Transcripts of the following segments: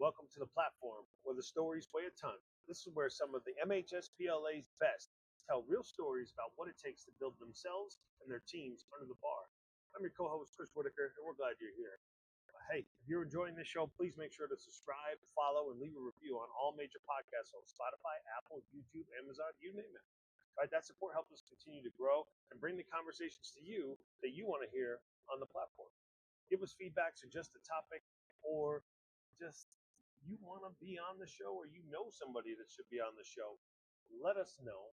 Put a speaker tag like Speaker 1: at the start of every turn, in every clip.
Speaker 1: Welcome to the platform where the stories weigh a ton. This is where some of the MHSPLA's best tell real stories about what it takes to build themselves and their teams under the bar. I'm your co-host, Chris Whitaker, and we're glad you're here. Hey, if you're enjoying this show, please make sure to subscribe, follow, and leave a review on all major podcasts on Spotify, Apple, YouTube, Amazon, you name it. Right, that support helps us continue to grow and bring the conversations to you that you want to hear on the platform. Give us feedback, suggest a topic, or just you want to be on the show, or you know somebody that should be on the show. Let us know,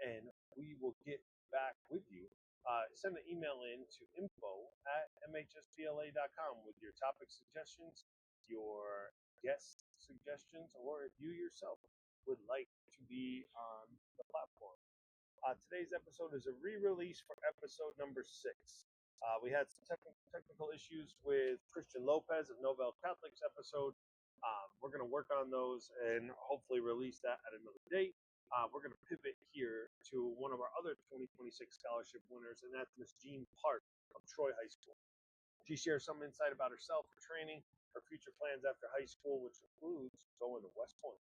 Speaker 1: and we will get back with you. Send an email in to info@mhspla.com with your topic suggestions, your guest suggestions, or if you yourself would like to be on the platform. Today's episode is a re-release for episode number 6. We had some technical issues with Christian Lopez of Novel Catholic's episode. We're going to work on those and hopefully release that at another date. We're going to pivot here to one of our other 2026 scholarship winners, and that's Miss Jeanne Park of Troy High School. She shares some insight about herself, her training, her future plans after high school, which includes going to West Point.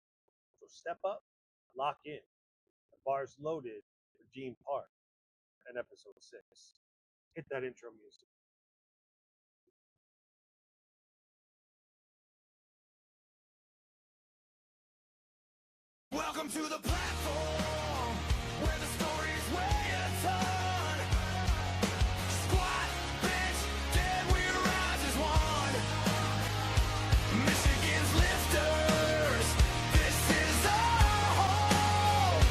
Speaker 1: So step up, lock in. The bar's loaded for Jeanne Park in episode 6. Hit that intro music.
Speaker 2: Welcome to the platform where the stories weigh a ton. Squat, bench, dead, we rise as one. Michigan's lifters, this is our home.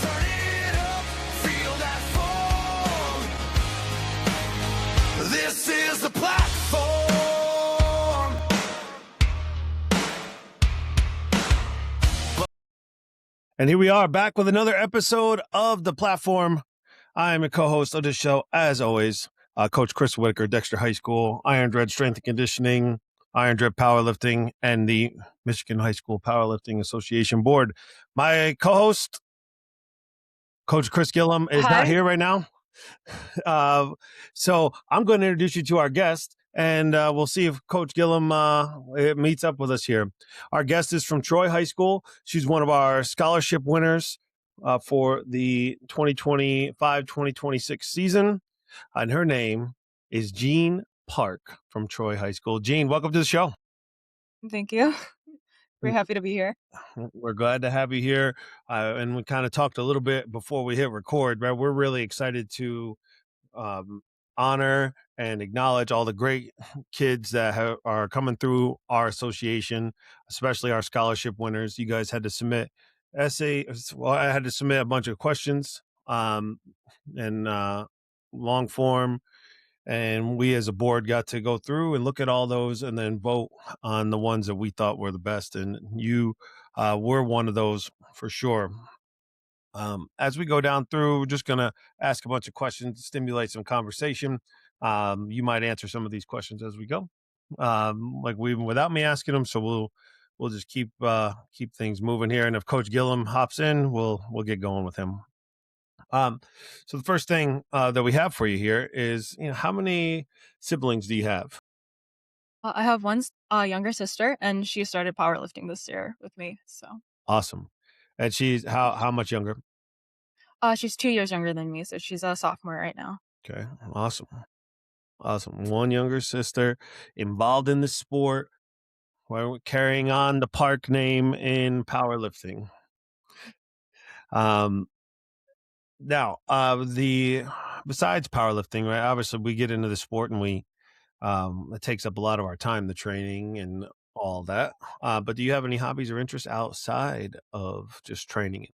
Speaker 2: Turn it up, feel that foam. This is the platform.
Speaker 3: And here we are back with another episode of The Platform. I am a co-host of this show, as always, Coach Chris Whitaker, Dexter High School, Iron Dread Strength and Conditioning, Iron Dread Powerlifting, and the Michigan High School Powerlifting Association Board. My co-host, Coach Chris Gillum, is not here right now. So I'm going to introduce you to our guest, and we'll see if Coach Gillum meets up with us here. Our guest is from Troy High School. She's one of our scholarship winners for the 2025-2026 season, and her name is Jeanne Park from Troy High School. Jeanne, welcome to the show.
Speaker 4: Thank you. We're happy to be here.
Speaker 3: We're glad to have you here. And we kind of talked a little bit before we hit record, right? We're really excited to honor and acknowledge all the great kids that are coming through our association, especially our scholarship winners. You guys had to submit essays. Well, I had to submit a bunch of questions and long form. And we as a board got to go through and look at all those and then vote on the ones that we thought were the best. And you were one of those for sure. As we go down through, we're just going to ask a bunch of questions, stimulate some conversation. You might answer some of these questions as we go, without me asking them. So we'll just keep things moving here. And if Coach Gillum hops in, we'll get going with him. So the first thing that we have for you here is, how many siblings do you have?
Speaker 4: I have one younger sister, and she started powerlifting this year with me. So
Speaker 3: Awesome. And she's how much younger?
Speaker 4: she's 2 years younger than me, so she's a sophomore right now.
Speaker 3: Okay, awesome. One younger sister involved in the sport, we're carrying on the Park name in powerlifting. Now, besides powerlifting, right? Obviously, we get into the sport and it takes up a lot of our time, the training and all that. But do you have any hobbies or interests outside of just training?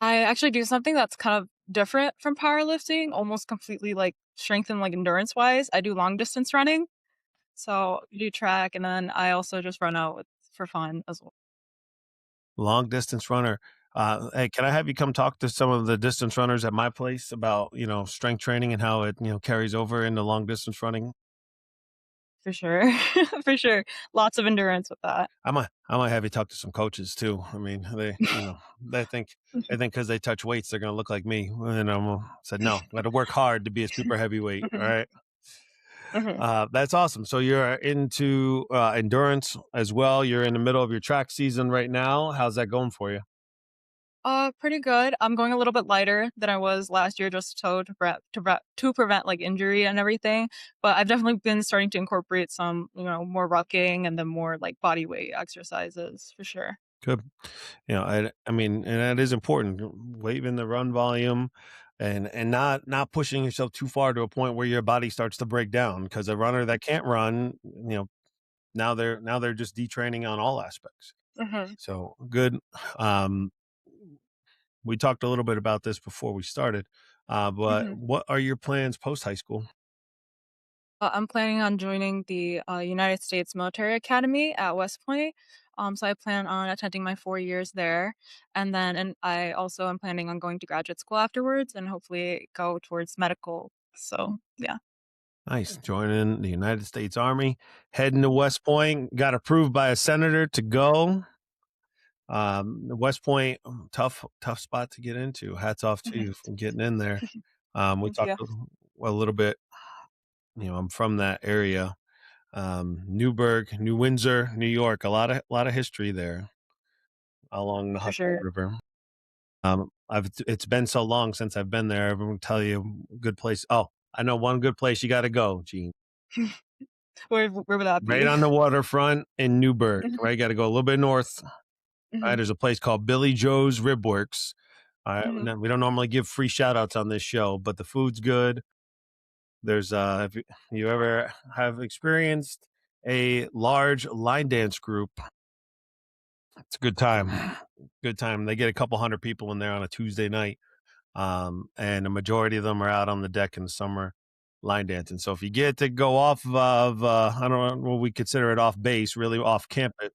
Speaker 4: I actually do something that's kind of different from powerlifting, almost completely like strength and like endurance wise. I do long distance running, so I do track, and then I also just run out for fun as well.
Speaker 3: Long distance runner. Hey, can I have you come talk to some of the distance runners at my place about, strength training and how it, carries over into long distance running?
Speaker 4: For sure. For sure. Lots of endurance with that.
Speaker 3: I might have you talk to some coaches too. I mean, they think because they touch weights, they're going to look like me. And I said, no, got to work hard to be a super heavyweight. All right.
Speaker 4: Mhm.
Speaker 3: That's awesome. So you're into endurance as well. You're in the middle of your track season right now. How's that going for you?
Speaker 4: Pretty good. I'm going a little bit lighter than I was last year, just to prevent like injury and everything. But I've definitely been starting to incorporate some, more rucking and then more like body weight exercises for sure.
Speaker 3: Good. I mean, and that is important. Waving the run volume, and not pushing yourself too far to a point where your body starts to break down. Because a runner that can't run, now they're just detraining on all aspects.
Speaker 4: Hmm.
Speaker 3: So good. Um, we talked a little bit about this before we started, but
Speaker 4: Hmm.
Speaker 3: what are your plans post high school?
Speaker 4: I'm planning on joining the United States Military Academy at West Point. So I plan on attending my 4 years there, and I also am planning on going to graduate school afterwards, and hopefully go towards medical. So yeah,
Speaker 3: Nice. Joining the United States Army, heading to West Point, got approved by a senator to go. West Point, tough spot to get into. Hats off to
Speaker 4: Mhm.
Speaker 3: you for getting in there. We
Speaker 4: Thank
Speaker 3: talked
Speaker 4: you.
Speaker 3: a little bit. I'm from that area, Newburgh, New Windsor, New York. A lot of history there along the
Speaker 4: For
Speaker 3: Hudson
Speaker 4: sure.
Speaker 3: River. It's been so long since I've been there. Everyone tell you good place. Oh, I know one good place you got to go, Gene.
Speaker 4: Where would that
Speaker 3: Right
Speaker 4: be?
Speaker 3: on the waterfront in Newburgh.
Speaker 4: Mhm.
Speaker 3: Right, got to go a little bit north. Right,
Speaker 4: Mhm.
Speaker 3: there's a place called Billy Joe's Rib Works.
Speaker 4: Mhm.
Speaker 3: We don't normally give free shout outs on this show, but the food's good. There's if you ever have experienced a large line dance group, it's a good time. Good time. They get a couple hundred people in there on a Tuesday night. And a majority of them are out on the deck in the summer line dancing. So if you get to go off of I don't know what we consider it off base, really off campus,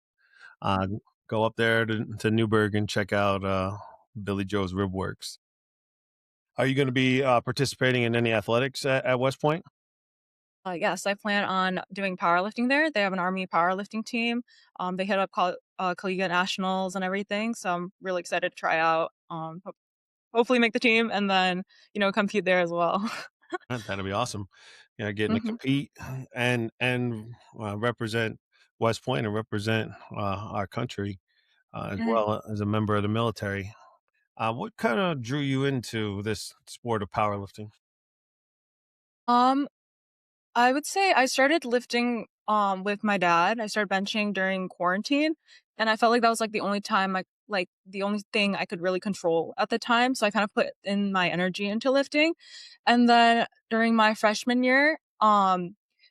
Speaker 3: uh, go up there to Newburgh and check out Billy Joe's Rib Works. Are you going to be participating in any athletics at West Point?
Speaker 4: Yes, I plan on doing powerlifting there. They have an Army powerlifting team. They hit up collegiate nationals and everything. So I'm really excited to try out. Hopefully make the team and then compete there as well.
Speaker 3: That'd be awesome. Getting to
Speaker 4: Hmm.
Speaker 3: compete and represent West Point and represent our country as
Speaker 4: Hmm.
Speaker 3: well as a member of the military. What kind of drew you into this sport of powerlifting?
Speaker 4: Um, I would say I started lifting with my dad. I started benching during quarantine, and I felt like that was like the only time the only thing I could really control at the time. So I kind of put in my energy into lifting. And then during my freshman year,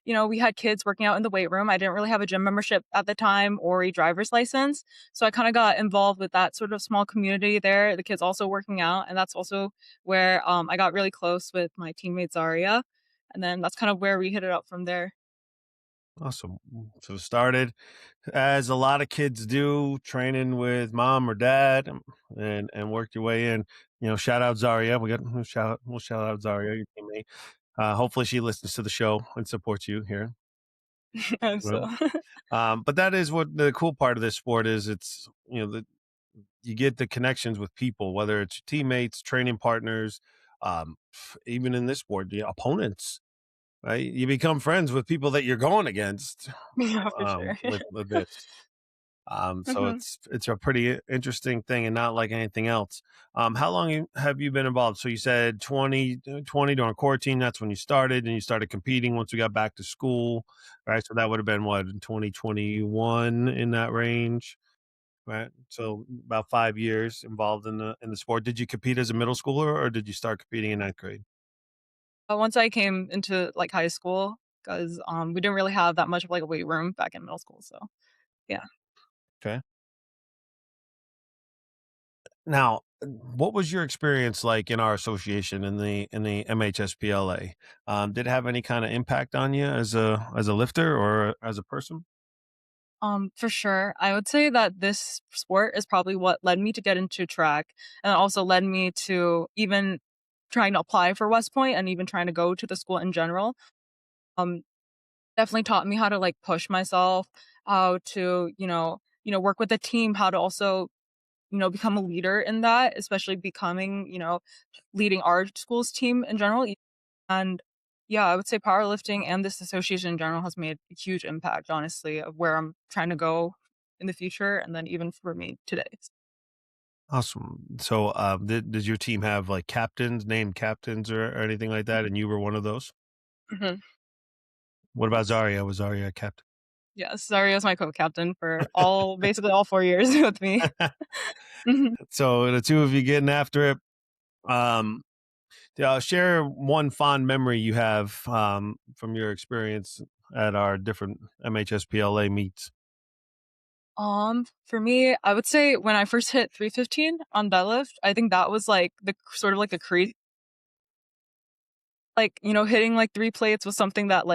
Speaker 4: we had kids working out in the weight room. I didn't really have a gym membership at the time or a driver's license. So I kind of got involved with that sort of small community there, the kids also working out. And that's also where I got really close with my teammate Zaria. And then that's kind of where we hit it up from there.
Speaker 3: Awesome. So started as a lot of kids do, training with mom or dad, and worked your way in. Shout out Zaria. We'll shout out Zaria, your teammate. Hopefully she listens to the show and supports you here.
Speaker 4: And
Speaker 3: Well,
Speaker 4: so
Speaker 3: but that is what the cool part of this sport is. It's you get the connections with people, whether it's your teammates, training partners, even in this sport, the opponents. Right, you become friends with people that you're going against
Speaker 4: yeah, for sure.
Speaker 3: with this. So
Speaker 4: Hmm.
Speaker 3: it's a pretty interesting thing, and not like anything else. How long have you been involved? So you said 2020 during quarantine. That's when you started, and you started competing once we got back to school, right? So that would have been what, in 2021, in that range, right? So about 5 years involved in the sport. Did you compete as a middle schooler, or did you start competing in ninth grade?
Speaker 4: Once I came into like high school, because we didn't really have that much of like a weight room back in middle school. So yeah.
Speaker 3: Okay. Now, what was your experience like in our association in the MHSPLA? Did it have any kind of impact on you as a lifter or as a person?
Speaker 4: For sure. I would say that this sport is probably what led me to get into track and also led me to even trying to apply for West Point and even trying to go to the school in general. Um, Definitely taught me how to like push myself, how to, work with a team, how to also, become a leader in that, especially becoming, leading our school's team in general. yeah, I would say powerlifting and this association in general has made a huge impact, honestly, of where I'm trying to go in the future, and then even for me today.
Speaker 3: Awesome. So, did your team have like captains, named captains, or anything like that, and you were one of those?
Speaker 4: Mhm.
Speaker 3: What about Zaria? Was Zaria a captain?
Speaker 4: Yeah, Zaria was my co-captain for basically all 4 years with me. Mhm.
Speaker 3: So the two of you getting after it. Um, share one fond memory you have from your experience at our different MHSPLA meets.
Speaker 4: For me, I would say when I first hit 315 on deadlift, I think that was like the sort of like the hitting like 3 plates was something that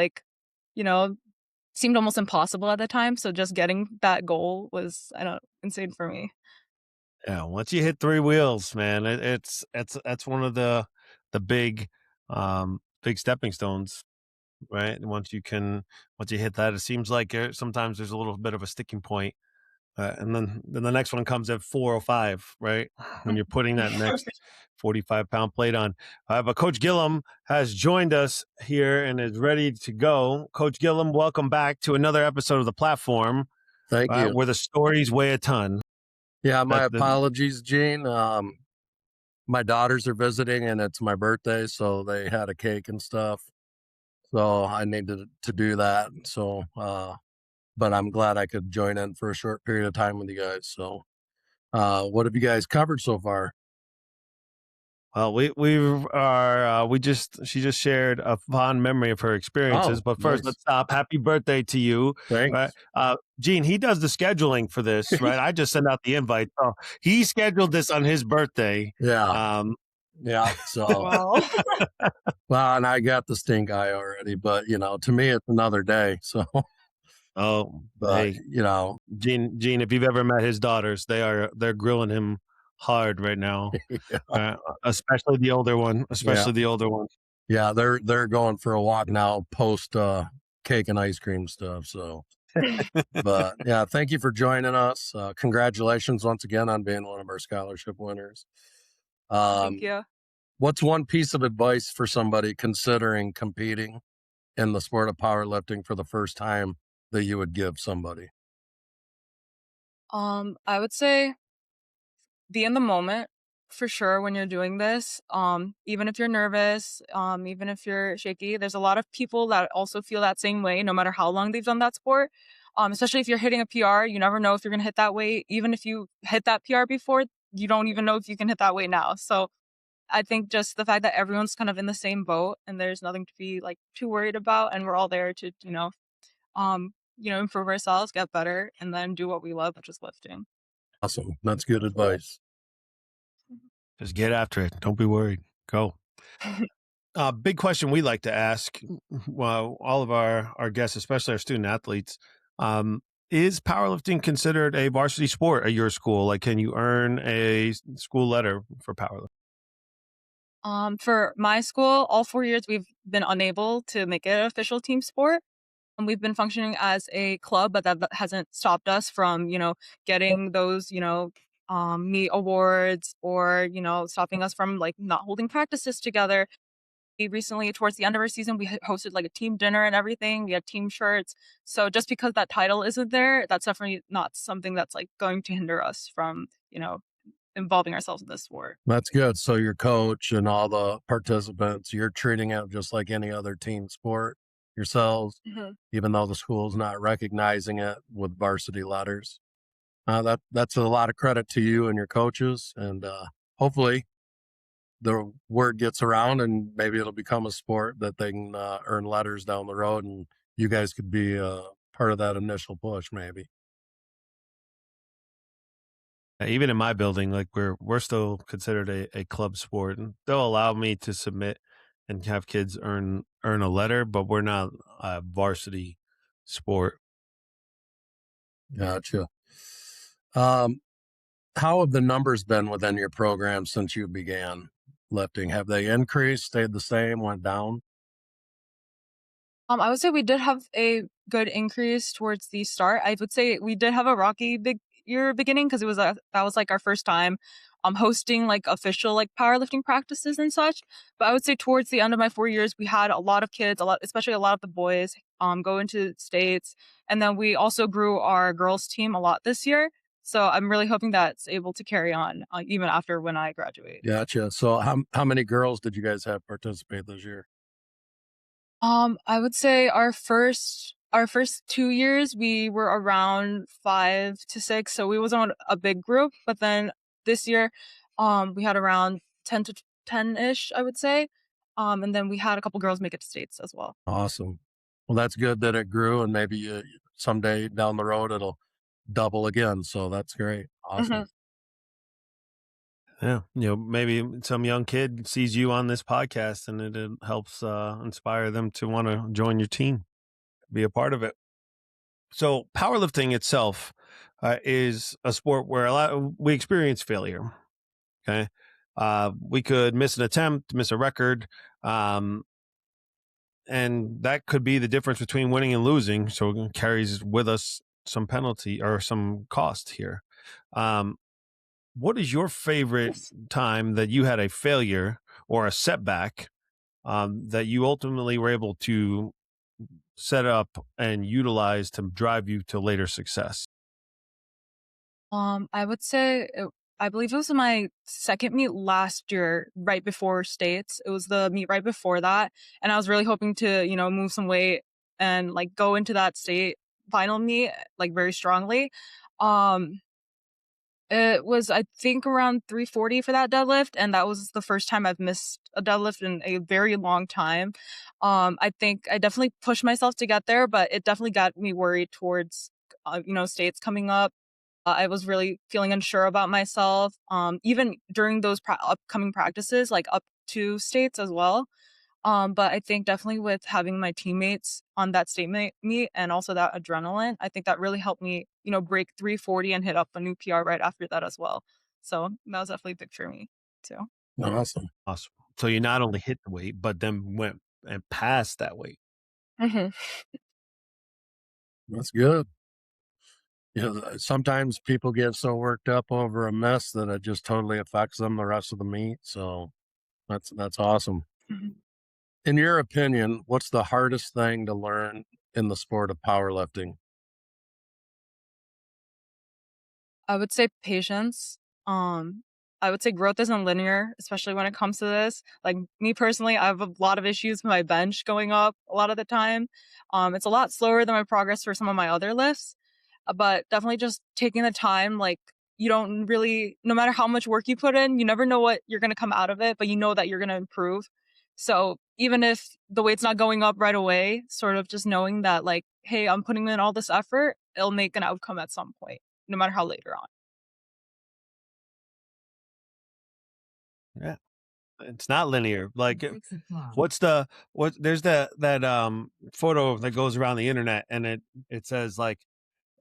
Speaker 4: you know, seemed almost impossible at the time. So just getting that goal was, I don't know, insane for me.
Speaker 3: Yeah, once you hit three wheels, man, it's that's one of the big stepping stones, right? And once you hit that, it seems like sometimes there's a little bit of a sticking point. And then the next one comes at 405, right? When you're putting that next 45-pound plate on. But Coach Gillum has joined us here and is ready to go. Coach Gillum, welcome back to another episode of the platform,
Speaker 5: Thank you.
Speaker 3: where the stories weigh a ton.
Speaker 5: Yeah, my
Speaker 3: That
Speaker 5: apologies, Jeanne. My daughters are visiting and it's my birthday, so they had a cake and stuff. So I needed to do that. So, but I'm glad I could join in for a short period of time with you guys. So, what have you guys covered so far?
Speaker 3: Well, she just shared a fond memory of her experiences.
Speaker 5: Oh,
Speaker 3: But first,
Speaker 5: nice.
Speaker 3: let's stop. Happy birthday to you, right?
Speaker 5: Thanks.
Speaker 3: Gene, he does the scheduling for this, right? I just send out the invite. So he scheduled this on his birthday.
Speaker 5: Yeah.
Speaker 3: Um,
Speaker 5: Yeah. So,
Speaker 4: Wow.
Speaker 5: well, and I got the stink eye already, but to me, it's another day. So,
Speaker 3: oh,
Speaker 5: but
Speaker 3: hey, Gene, if you've ever met his daughters, they're grilling him hard right now,
Speaker 5: yeah,
Speaker 3: especially the older one.
Speaker 5: yeah.
Speaker 3: Especially the older one.
Speaker 5: Yeah, they're going for a walk now post cake and ice cream stuff. So, but yeah, thank you for joining us. Congratulations once again on being one of our scholarship winners.
Speaker 4: Thank
Speaker 5: Um,
Speaker 4: you.
Speaker 5: what's one piece of advice for somebody considering competing in the sport of powerlifting for the first time that you would give somebody?
Speaker 4: I would say be in the moment for sure when you're doing this. Even if you're nervous, even if you're shaky, there's a lot of people that also feel that same way, no matter how long they've done that sport. Especially if you're hitting a PR, you never know if you're gonna hit that weight. Even if you hit that PR before, you don't even know if you can hit that weight now. So I think just the fact that everyone's kind of in the same boat and there's nothing to be like too worried about, and we're all there to, improve ourselves, get better, and then do what we love, which is lifting.
Speaker 5: Awesome. That's good advice.
Speaker 3: Just get after it. Don't be worried. Go. Big question we like to ask, well, all of our guests, especially our student athletes, is powerlifting considered a varsity sport at your school? Like, can you earn a school letter for powerlifting?
Speaker 4: For my school, all 4 years we've been unable to make it an official team sport. And we've been functioning as a club, but that hasn't stopped us from, getting those, meet awards or, stopping us from like not holding practices together. We recently, towards the end of our season, we hosted like a team dinner and everything. We had team shirts. So just because that title isn't there, that's definitely not something that's like going to hinder us from, involving ourselves in this sport.
Speaker 5: That's good. So your coach and all the participants, you're treating it just like any other team sport yourselves,
Speaker 4: Mhm.
Speaker 5: even though the school's not recognizing it with varsity letters. That's a lot of credit to you and your coaches, and hopefully the word gets around, and maybe it'll become a sport that they can earn letters down the road, and you guys could be part of that initial push, maybe.
Speaker 3: Even in my building, like we're still considered a club sport, and they'll allow me to submit and have kids earn a letter, but we're not a varsity sport.
Speaker 5: Gotcha. Um, how have the numbers been within your program since you began lifting? Have they increased, stayed the same, went down?
Speaker 4: I would say we did have a good increase towards the start. I would say we did have a rocky big year beginning because that was like our first time hosting like official like powerlifting practices and such. But I would say towards the end of my 4 years, we had a lot of kids, especially a lot of the boys, go into states, and then we also grew our girls team a lot this year. So I'm really hoping that's able to carry on even after when I graduate.
Speaker 5: Gotcha. So how many girls did you guys have participate this year?
Speaker 4: I would say our first 2 years we were around 5 to 6, so we wasn't a big group. But then this year, we had around 10 to 10-ish, I would say. And then we had a couple girls make it to states as well.
Speaker 5: Awesome. Well, that's good that it grew, and maybe someday down the road it'll double again. So that's great. Awesome.
Speaker 3: Yeah, maybe some young kid sees you on this podcast and it helps inspire them to want to join your team, be a part of it. So powerlifting itself is a sport where we experience failure. Okay, we could miss an attempt, miss a record, and that could be the difference between winning and losing. So it carries with us some penalty or some cost here. What is your favorite time that you had a failure or a setback that you ultimately were able to set up and utilize to drive you to later success?
Speaker 4: I would say I believe it was my second meet last year, right before states. It was the meet right before that, and I was really hoping to, move some weight and like go into that state final meet like very strongly. Um, it was, I think, around 340 for that deadlift, and that was the first time I've missed a deadlift in a very long time. I think I definitely pushed myself to get there, but it definitely got me worried towards, states coming up. I was really feeling unsure about myself, even during those upcoming practices, like up to states as well. But I think definitely with having my teammates on that state meet and also that adrenaline, I think that really helped me, break 340 and hit up a new PR right after that as well. So that was definitely big for me too.
Speaker 5: Awesome.
Speaker 3: Awesome. So you not only hit the weight, but then went and passed that weight.
Speaker 4: Hmm.
Speaker 5: That's good. Sometimes people get so worked up over a miss that it just totally affects them the rest of the meet. So that's awesome. In your opinion, what's the hardest thing to learn in the sport of powerlifting?
Speaker 4: I would say patience. Um, I would say growth isn't linear, especially when it comes to this. Like me personally, I have a lot of issues with my bench going up a lot of the time. It's a lot slower than my progress for some of my other lifts, but definitely just taking the time. Like you don't really, no matter how much work you put in, you never know what you're going to come out of it, but you know that you're going to improve. So even if the weight's not going up right away, sort of just knowing that like, hey, I'm putting in all this effort, it'll make an outcome at some point, no matter how later on.
Speaker 3: Yeah. It's not linear. Like there's that photo that goes around the internet and it says like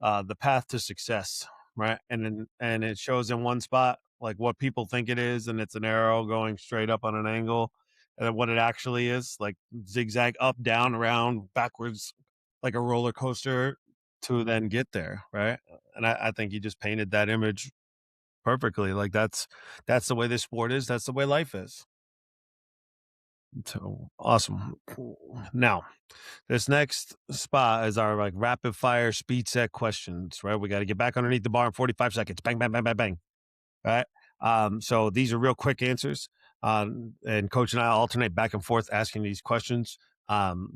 Speaker 3: the path to success, right? And it shows in one spot like what people think it is, and it's an arrow going straight up on an angle, and then what it actually is, like zigzag up, down, around, backwards, like a roller coaster to then get there, right? And I think you just painted that image perfectly. Like that's the way this sport is. That's the way life is. So awesome. Now, this next spot is our like rapid fire speed set questions, right? We got to get back underneath the bar in 45 seconds. Bang, bang, bang, bang, bang. Right. So these are real quick answers. And coach and I alternate back and forth asking these questions.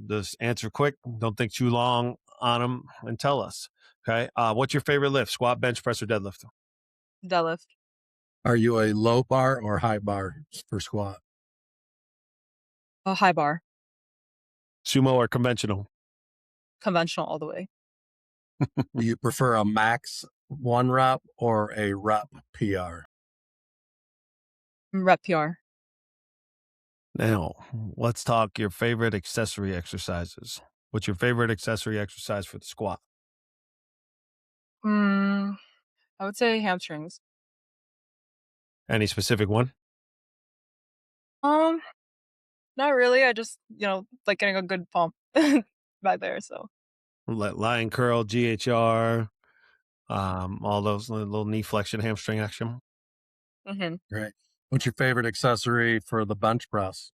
Speaker 3: Just answer quick. Don't think too long on them and tell us. Okay. What's your favorite lift? Squat, bench press, or deadlift?
Speaker 4: Deadlift.
Speaker 5: Are you a low bar or high bar for squat?
Speaker 4: A high bar.
Speaker 3: Sumo or conventional?
Speaker 4: Conventional all the way.
Speaker 5: Do you prefer a max 1 rep or a rep PR?
Speaker 4: Rep PR.
Speaker 3: Now, let's talk your favorite accessory exercises. What's your favorite accessory exercise for the squat?
Speaker 4: I would say hamstrings.
Speaker 3: Any specific one?
Speaker 4: Um, Not really. I just, like getting a good pump back there. So
Speaker 3: Lion curl, GHR, all those little knee flexion, hamstring action.
Speaker 4: Mm-hmm.
Speaker 5: Great. What's your favorite accessory for the bench press?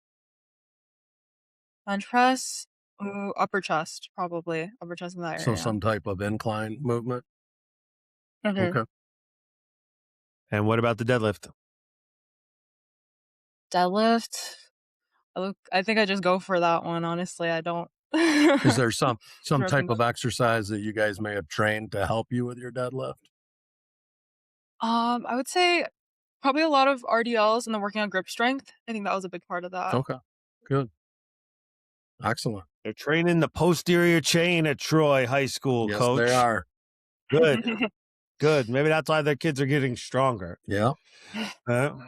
Speaker 4: Bench press, ooh, upper chest, probably upper chest in that
Speaker 5: So
Speaker 4: area.
Speaker 5: some type of incline movement.
Speaker 4: Mm-hmm.
Speaker 5: Okay.
Speaker 3: And what about the deadlift?
Speaker 4: Deadlift. I think I just go for that one. Honestly, I don't.
Speaker 5: Is there some
Speaker 4: Trust
Speaker 5: type
Speaker 4: me.
Speaker 5: of exercise that you guys may have trained to help you with your deadlift?
Speaker 4: I would say probably a lot of RDLs and then working on grip strength. I think that was a big part of that.
Speaker 5: Okay. Good. Excellent.
Speaker 3: They're training the posterior chain at Troy High School,
Speaker 5: Yes,
Speaker 3: Coach.
Speaker 5: they are.
Speaker 3: Good. Good. Maybe that's why their kids are getting stronger.
Speaker 5: Yeah.
Speaker 3: All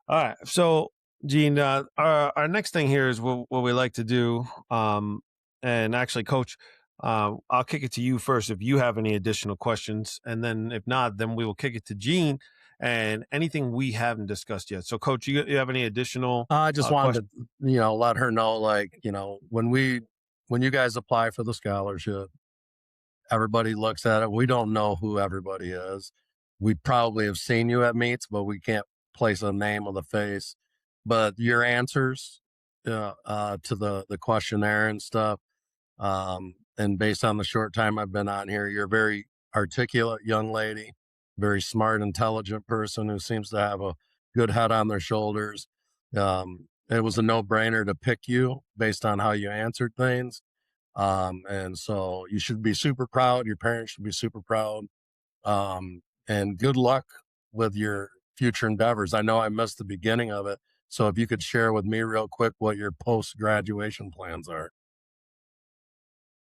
Speaker 3: right. So, Jeanne, our next thing here is what we like to do. And actually, Coach, I'll kick it to you first if you have any additional questions. And then if not, then we will kick it to Jeanne and anything we haven't discussed yet. So, Coach, you have any additional
Speaker 5: I just wanted
Speaker 3: questions?
Speaker 5: to, let her know, like, when you guys apply for the scholarship, everybody looks at it. We don't know who everybody is. We probably have seen you at meets, but we can't place a name on the face. But your answers to the questionnaire and stuff, and based on the short time I've been on here, you're a very articulate young lady, very smart, intelligent person who seems to have a good head on their shoulders. It was a no-brainer to pick you based on how you answered things. And so you should be super proud. Your parents should be super proud. And good luck with your future endeavors. I know I missed the beginning of it. So if you could share with me real quick what your post-graduation plans are.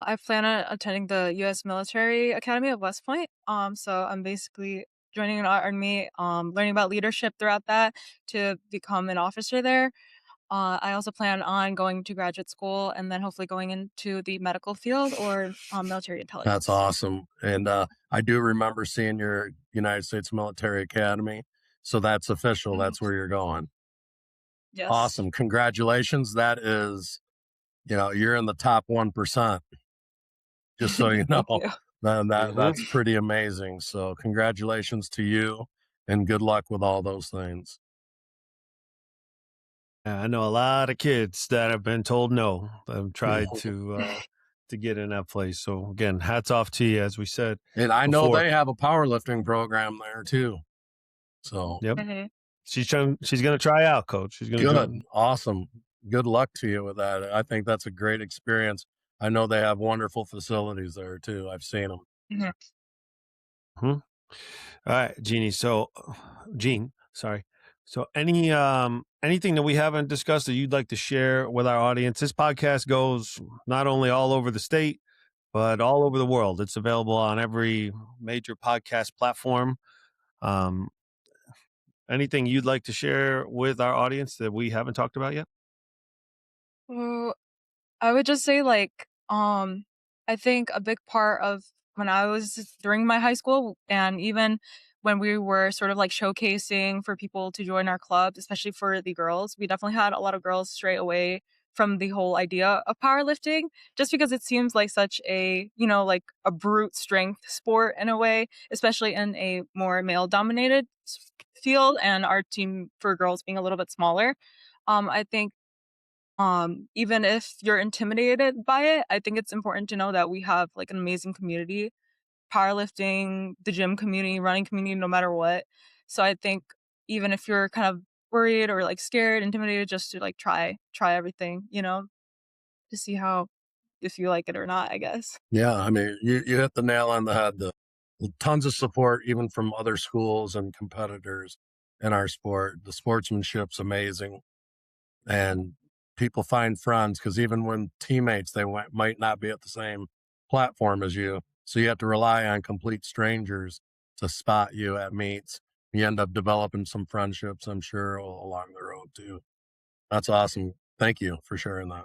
Speaker 4: I plan on attending the U.S. Military Academy of West Point. So I'm basically joining an army, learning about leadership throughout that to become an officer there. I also plan on going to graduate school and then hopefully going into the medical field or military
Speaker 5: That's
Speaker 4: intelligence.
Speaker 5: awesome. And I do remember seeing your United States Military Academy. So that's official. That's where you're going.
Speaker 4: Yes.
Speaker 5: Awesome. Congratulations. That is, you're in the top 1%. Just so you know,
Speaker 4: Thank you.
Speaker 5: that's pretty amazing. So congratulations to you and good luck with all those things.
Speaker 3: I know a lot of kids that have been told no. I've tried to get in that place. So again, hats off to you, as we said.
Speaker 5: And I know
Speaker 3: before.
Speaker 5: they have a powerlifting program there too. So
Speaker 3: Yep.
Speaker 4: Mm-hmm.
Speaker 3: She's going to try out, Coach. She's going to
Speaker 5: good. Awesome. Good luck to you with that. I think that's a great experience. I know they have wonderful facilities there too. I've seen them.
Speaker 4: Mm-hmm.
Speaker 3: All right, Jeanne, sorry. So anything that we haven't discussed that you'd like to share with our audience? This podcast goes not only all over the state, but all over the world. It's available on every major podcast platform. Anything you'd like to share with our audience that we haven't talked about yet?
Speaker 4: Well, I would just say I think a big part of when I was during my high school and even when we were sort of like showcasing for people to join our clubs, especially for the girls, we definitely had a lot of girls straight away from the whole idea of powerlifting, just because it seems like such a, like a brute strength sport in a way, especially in a more male dominated field and our team for girls being a little bit smaller. I think even if you're intimidated by it, I think it's important to know that we have like an amazing community, powerlifting, the gym community, running community, no matter what. So I think even if you're kind of worried or like scared, intimidated, just to like try everything, to see how if you like it or not, I guess.
Speaker 5: Yeah. I mean, you hit the nail on the head. Tons of support, even from other schools and competitors in our sport. The sportsmanship's amazing. And people find friends because even when teammates, might not be at the same platform as you. So you have to rely on complete strangers to spot you at meets. You end up developing some friendships, I'm sure, along the road too. That's awesome. Thank you for sharing that.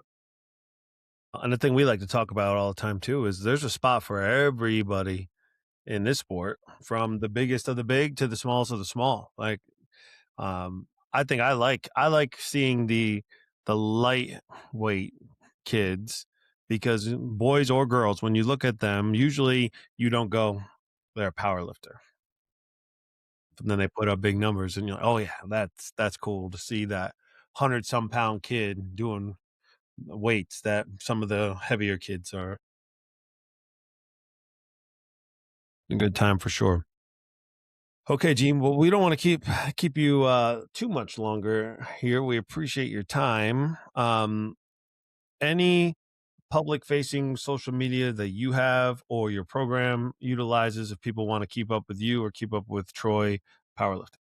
Speaker 3: And the thing we like to talk about all the time too is there's a spot for everybody in this sport, from the biggest of the big to the smallest of the small. Like, I think I like seeing the lightweight kids, because boys or girls, when you look at them, usually you don't go, they're a power lifter. and then they put up big numbers, and you're like, oh yeah, that's cool to see that 100-some pound kid doing weights that some of the heavier kids are. A good time for sure. Okay, Jeanne. Well, we don't want to keep you too much longer here. We appreciate your time. Any public-facing social media that you have or your program utilizes if people want to keep up with you or keep up with Troy powerlifting?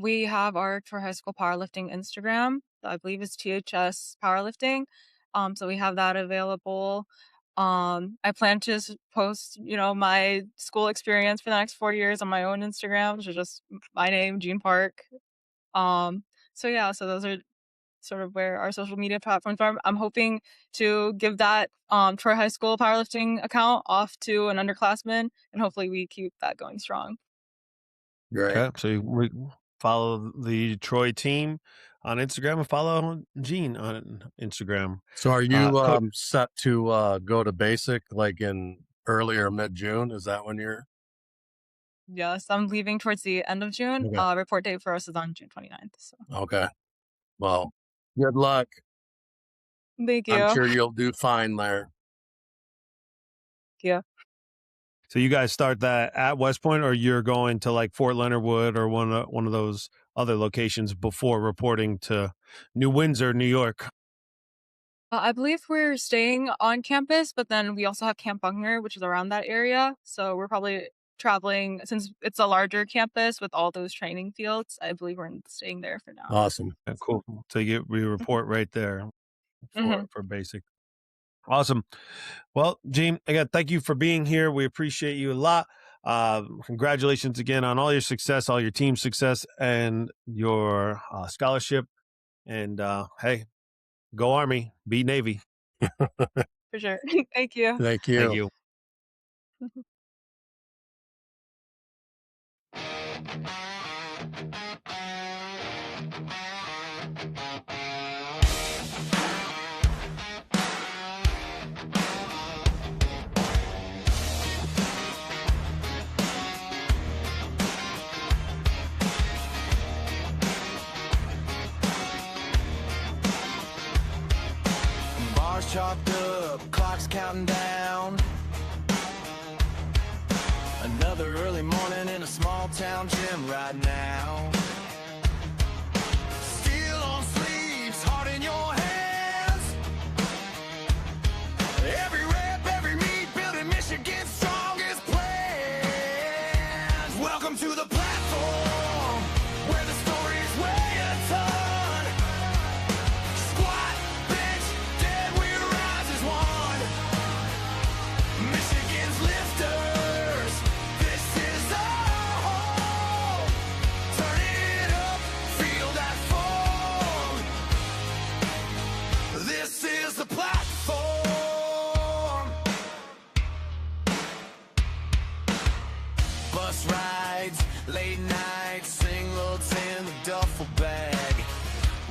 Speaker 4: We have our Troy High School Powerlifting Instagram. I believe it's THS Powerlifting. So we have that available. I plan to post, my school experience for the next 4 years on my own Instagram, which is just my name, Jeanne Park. So those are sort of where our social media platforms are. I'm hoping to give that Troy High School Powerlifting account off to an underclassman, and hopefully we keep that going strong.
Speaker 5: Great.
Speaker 3: Okay, so we follow the Troy team on Instagram and follow Jeanne on Instagram.
Speaker 5: So are you
Speaker 3: Coach,
Speaker 5: set to go to basic like in early or mid-June? Is that when you're?
Speaker 4: Yes, I'm leaving towards the end of June.
Speaker 5: Okay.
Speaker 4: Report date for us is on June 29th. So
Speaker 5: Okay. Well, good luck.
Speaker 4: thank you.
Speaker 5: I'm sure you'll do fine there.
Speaker 4: Yeah.
Speaker 3: so you guys start that at West Point, or you're going to like Fort Leonard Wood or one of those other locations before reporting to New Windsor, New York?
Speaker 4: I believe we're staying on campus, but then we also have Camp Buckner, which is around that area. So we're probably traveling, since it's a larger campus with all those training fields. I believe we're staying there for now.
Speaker 5: Awesome.
Speaker 3: Yeah, cool. So we report right there for basic. Awesome. Well, Jeanne, again, thank you for being here. We appreciate you a lot. Congratulations again on all your success, all your team success, and your scholarship. And hey, go Army, beat Navy.
Speaker 4: For sure. Thank you.
Speaker 5: Thank you.
Speaker 3: Thank you.
Speaker 2: Bars chopped up, clocks counting down. Another early morning in a small town gym right now. Steel on sleeves, heart in your hands. Every rep, every meet, building Michigan's strongest plans. Welcome to the platform, where the stories weigh a ton. Squat, bench, dead, we rise as one. Michigan's lifters, this is our home. Turn it up, feel that foam. This is the platform. Bus rides, late nights, singles in the duffel bag.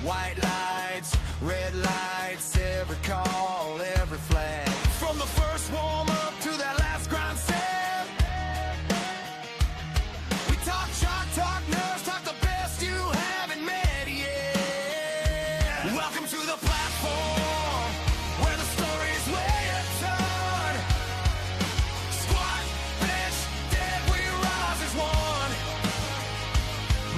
Speaker 2: White lights, red lights, every call, every flag. From the first warm up to that last grind set. We talk chalk, talk nerves, talk the best you haven't met yet. Welcome to the platform, where the stories weigh a ton. Squat, bench, dead, we rise as one.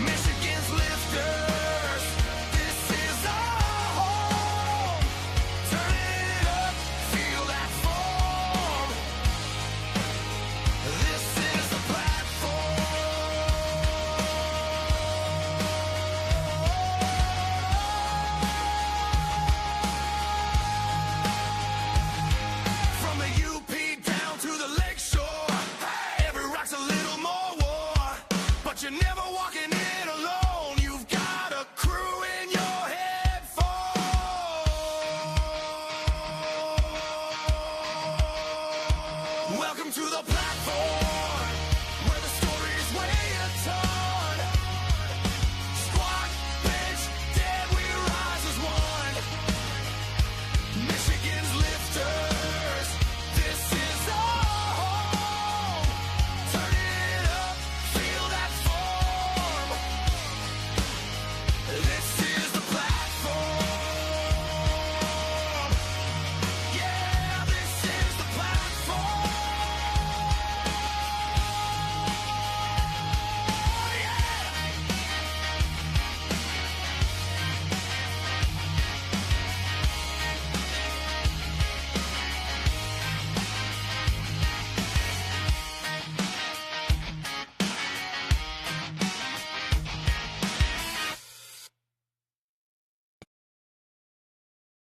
Speaker 2: Michigan's lifters, this is our home. Turn it up, feel that foam. This is the From the UP down to the lakeshore, every rock's a little more war. But you're never walking in alone. You've got a crew in your head Welcome to the platform.